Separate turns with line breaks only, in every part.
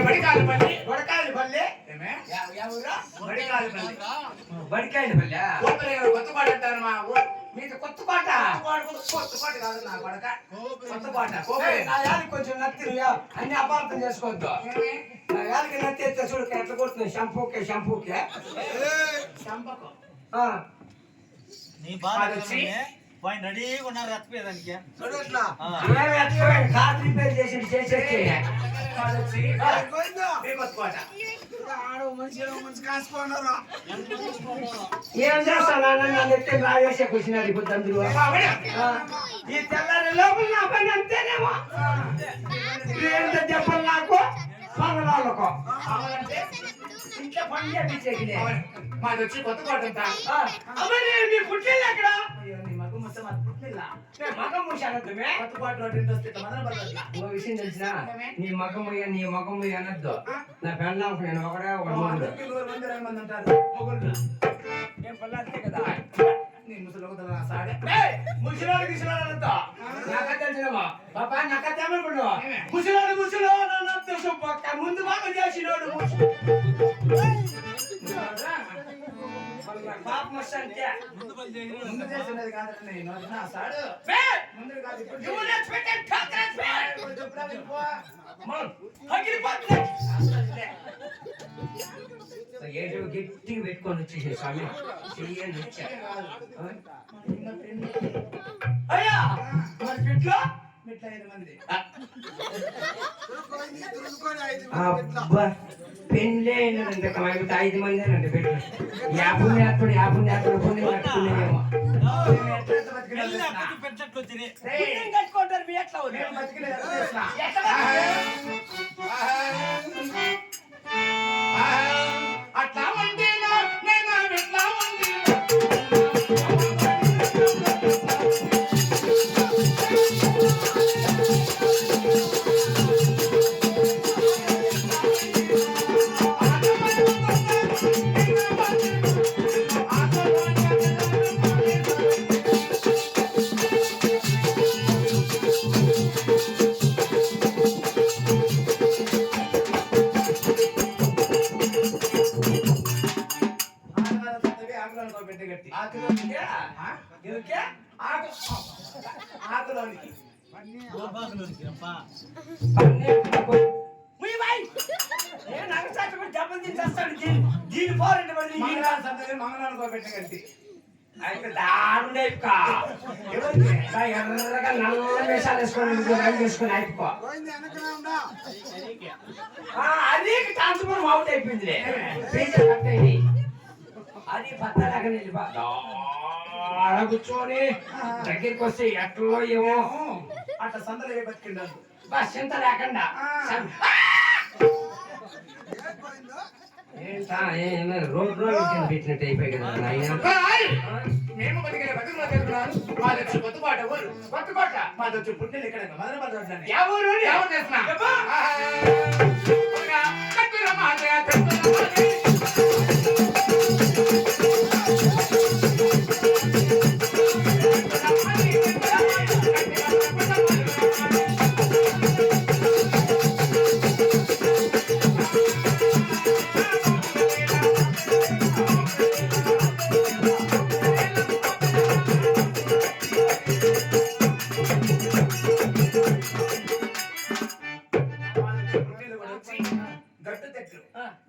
బడికాయలపల్లి
బడికాయలపల్లి బడికాయలపల్లి
కొత్తకోట అంటారు మా
మీది కొత్తకోట
కొత్తకోట కాదు నా కొడక కొత్తకోట
కొంచెం నత్తి అన్ని అపార్థం చేసుకోవద్దు నా యాలకి నత్తి ఎత్తే చూడు ఎట్లా కొడుతున్నాయి షంపూకే
చంపకం
నీ బాధ పాయింట్ రెడీగా ఉన్నారు ఎత్తిపోయేదానికి
కార్ రిపేర్ చేసేసి ఏం చేస్తాను నన్ను ఎత్తే రాజేసే కూర్చున్నారు ఇప్పుడు అందరూ ఈ తెల్లారి లోపల నా పని అంతేనేమో చెప్పాలి నాకు పగలాలకు ఇంట్లో పని చేపించేకి
మాది వచ్చి కొత్తకోట అంతా
మీ పుట్టిల్లు ఎక్కడ విషయం తెలిసిన నీ మగమయ్య అనద్దు నా పెళ్ళ నేను ఒకడే ఒక కదా ముసలాడు గిసలాడంతా నాక తెలిసినవా పాపా నాక తేమనుకున్నావా ముసలాడు ముందు బాగా చేసినోడు పాప అంటే
ముందు చేసినది కాదండి సాడు ముందు కాదు
ఏదో గట్టిగా పెట్టుకొని వచ్చేసే స్వామి చెయ్యండి అయ్యా మరి పెట్లో పెళ్ళే అయినదంటే 5 మంది అంటే పెట్టి యాభై పుణ్యం కట్టుకునేమో కట్టుకుంటారు మీ ఎట్లా
అట్లా ఉంటే నేను ఎట్లా ఉంది ఆకులోనికి మంగళానికి పెట్టగట్టి
ఎర్రగా నల్ల వేషాలు వేసుకొని అయిపో అది ట్రాన్స్ఫర్ అవుట్ అయిపోయింది అది పత్తలాగా నిలిపా కూర్చొని దగ్గరికి వస్తే ఎట్లో ఏమో
అట్లా సందలు ఏ బతికిండారు
బస్ చింత లేకుండా రోడ్ పెట్టినట్టు అయిపోయి కదా
మేము బతికే బతుకులో తెలుపున్నాను మాది వచ్చి కొత్తకోట ఊరు కొత్తకోట మాది వచ్చి పుట్టిన ఇక్కడ మదనపల్లి ఎవరు చేస్తున్నా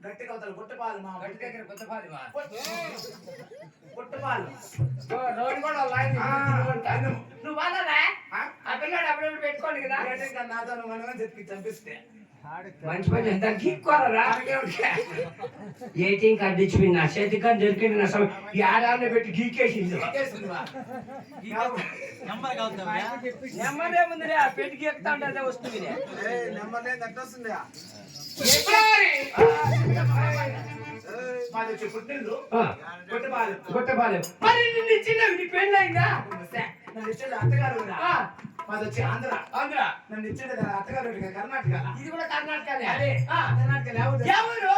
గట్టి కవతలు గుట్టపాలు మా గట్టి దగ్గర గుట్టపాలు
నువ్వు వాళ్ళరా ఆ పిల్లాడు అప్పుడప్పుడు పెట్టుకోండి కదా
నాతో మనం చెప్పి చంపిస్తే
మంచి పని ఎంత గీక్కోరా 18 కార్డు ఇచ్చిపోయింది నా చేతి కార్డు దొరికింది నా ఏడాది పెట్టి గీకేసింది నెంబర్ ఏముంది పెట్టి గీకుతా ఉంటే వస్తుంది
మాది వచ్చి పుట్టిల్లు
గుట్టపాలు మరి నిన్ను ఇచ్చిన నీ పెళ్ళి అయిందా
నన్ను ఇచ్చేది అత్తగారు మాది వచ్చి ఆంధ్ర నన్ను ఇచ్చేది అత్తగారు కర్ణాటక
ఇది కూడా కర్ణాటకనే
అదే కర్ణాటక
ఎవరు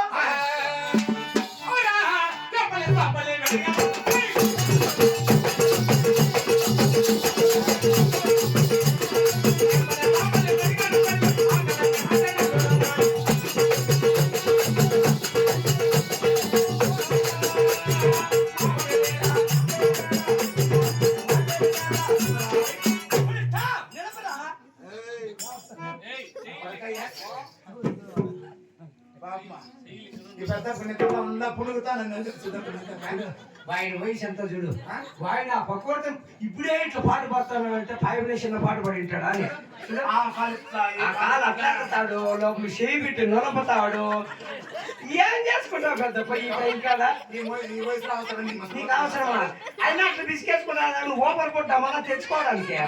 బామ్మ ఈ పెద్ద పుణ్యతలో ఉందా పుణుగుతానని
ఆయన వయసు ఎంత చూడు ఆయన ఆ పక్కన ఇప్పుడే ఇట్లా పాట పాడుతాను అంటే వైబ్రేషన్ పాట పాడి ఉంటాడా అని ఆ కాలు అట్లాడతాడు లోపల చేయి పెట్టి నొలపతాడు ఏం చేసుకుంటావు పెద్ద పోయి ఇంకా నీకు అవసరమా అయినా అట్లా తీసుకెళ్ళుకున్నాను ఓపర్ కొట్టా మళ్ళా తెచ్చుకోవడానికి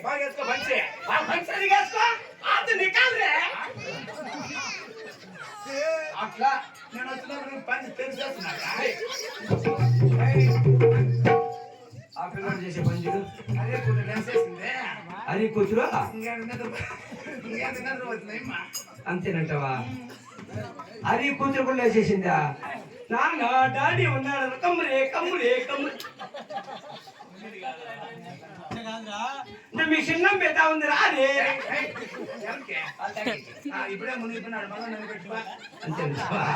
బాగా వేసుకో మంచి అట్లా నేను వచ్చినప్పుడు పని తెలిసేస్తున్నాడు
ఆ పిల్లలు చేసే పని చూడు
అదే కొంచెం డ్యాన్స్ వేసిందే
అది కూతురు
ఇంకేం వచ్చినాయమ్మా
అంతేనంటావా అది కూతురు కూడా వేసేసిందా నాన్న డాడీ ఉన్నాడు కమ్మురే కమ్మురే కమ్మురే మీ చిన్న పెద్ద ఉంది రాదే
ఇప్పుడే మునిగిపోయినాడు మళ్ళీ నన్ను పెట్టుకో
అంతేనంటావా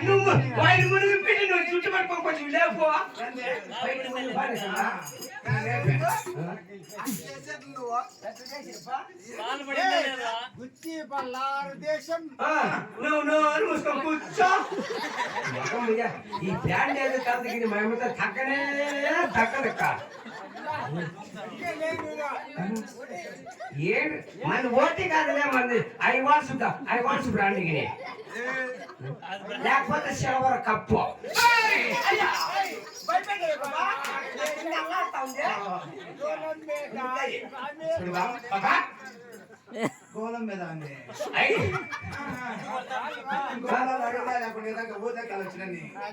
నువ్వు వాడి మునిగి పెట్టి నువ్వు చుట్టుపక్కల కొంచెం లేపో నువ్వు మూసుకొని కూర్చో ఈ బ్యాండ్ ఏదో తగ్గ మేమంతా తగ్గనే తగ్గదక్క ఏడు మన ఓటీ కాదులే మంది ఐ వాట్స్ బ్రాండింగ్ లేకపోతే సిల్వర్ కప్పు
గోళం మీద ఉంది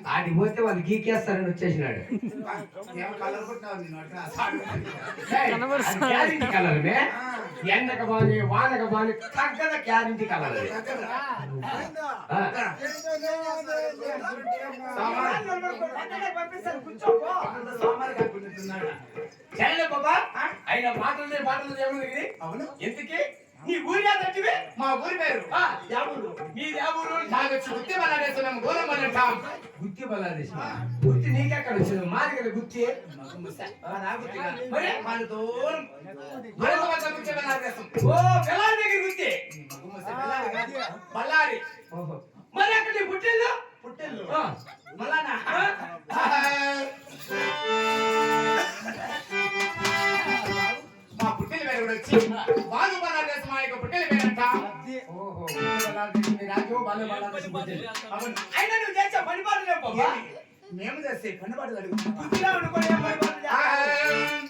ఆడి పోతే వాళ్ళు గీకేస్తారని వచ్చేసినాడు
కలర్ పుట్టినావు
గ్యారంటీ కలర్ ఎండక బాని వానక బాని తగ్గద గ్యారంటీ కలర్ సరేలే బాబా అయినా మాటలు ఏముంది
అవును
ఎందుకే నీ ఊరి అదంటివే
మా ఊరి పేరు
మీ దేవుడు
నాకు గుత్తి బలాదేశం గోళం అంటాం
గుత్తి బలాదేశం గుత్తి నీకెక్కడ వచ్చింది మాది కదా గుత్తి
మరి మన దూరం గుత్తి బలాదేశం
ఓ బెల్లారి దగ్గర గుత్తి
బళ్ళారి
మరి అక్కడ నీ పుట్టిల్లు
పుట్టెల్లు
మళ్ళానా
మా పుట్టెల పేరు కూడా వచ్చి బాలు బలాదేశం మా యొక్క పుట్టెల పేరంట
ఓహో రాజు బాలు బలాదేశం పుట్టిల్లు
అవును
అయినా నువ్వు చేసే పని పాటలే బాబా
మేము చేస్తే పన్నుబాటు అడుగుతున్నాం
గుత్తిలో అనుకోలే పని పాటలు